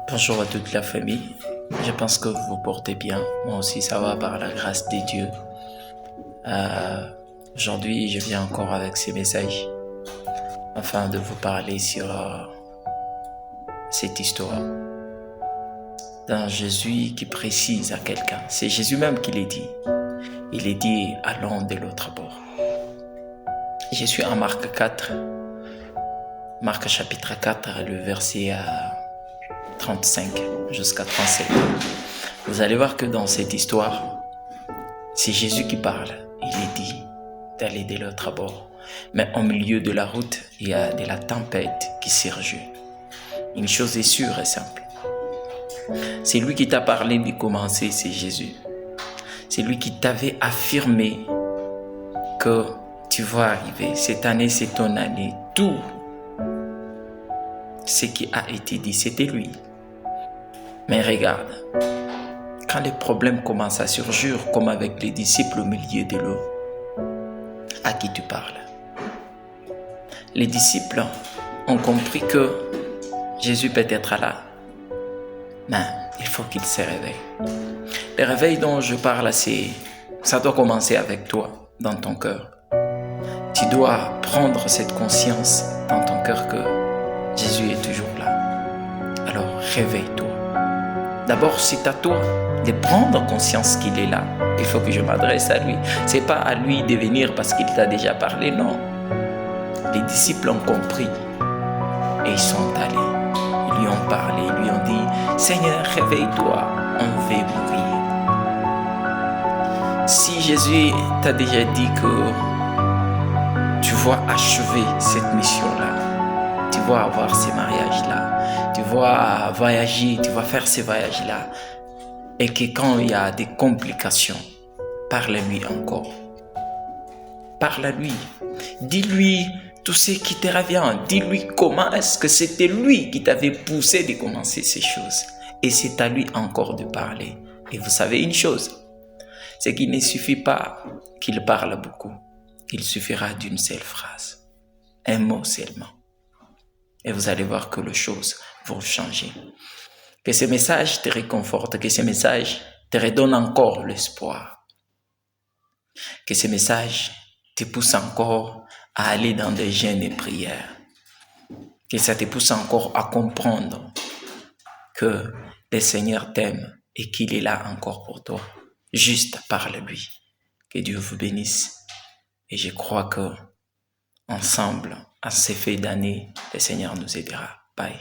Bonjour à toute la famille. Je pense que vous vous portez bien. Moi aussi, ça va par la grâce de Dieu. Aujourd'hui, je viens encore avec ces messages afin de vous parler sur cette histoire d'un Jésus qui précise à quelqu'un. C'est Jésus même qui l'a dit. Il est dit allons de l'autre bord. Je suis en Marc 4, Marc chapitre 4, le verset 35 jusqu'à 37. Vous allez voir que dans cette histoire, c'est Jésus qui parle. Il est dit d'aller de l'autre bord. Mais au milieu de la route, il y a de la tempête qui surgit. Une chose est sûre et simple. C'est lui qui t'a parlé de commencer, c'est Jésus. C'est lui qui t'avait affirmé que tu vas arriver. Cette année, c'est ton année. Tout ce qui a été dit, c'était lui. Mais regarde, quand les problèmes commencent à surgir, comme avec les disciples au milieu de l'eau, à qui tu parles? Les disciples ont compris que Jésus peut être là, mais il faut qu'il se réveille. Le réveil dont je parle, ça doit commencer avec toi, dans ton cœur. Tu dois prendre cette conscience dans ton cœur que Jésus est toujours là. Alors réveille-toi. D'abord, c'est à toi de prendre conscience qu'il est là. Il faut que je m'adresse à lui. C'est pas à lui de venir parce qu'il t'a déjà parlé, non. Les disciples ont compris et ils sont allés. Ils lui ont parlé, ils lui ont dit « Seigneur, réveille-toi, on veut mourir. » Si Jésus t'a déjà dit que tu vas achever cette mission-là, tu vas avoir ces mariages-là, tu vas voyager, tu vas faire ces voyages-là, et que quand il y a des complications, parle-lui encore. Parle à lui. Dis-lui tout ce qui te revient. Dis-lui comment est-ce que c'était lui qui t'avait poussé de commencer ces choses. Et c'est à lui encore de parler. Et vous savez une chose, c'est qu'il ne suffit pas qu'il parle beaucoup. Il suffira d'une seule phrase. Un mot seulement. Et vous allez voir que les choses vont changer. Que ces messages te réconfortent, que ces messages te redonnent encore l'espoir. Que ces messages te poussent encore à aller dans des jeûnes et prières. Que ça te pousse encore à comprendre que le Seigneur t'aime et qu'il est là encore pour toi. Juste parle-lui. Que Dieu vous bénisse. Et je crois que ensemble, à ces fêtes d'année, le Seigneur nous aidera. Bye.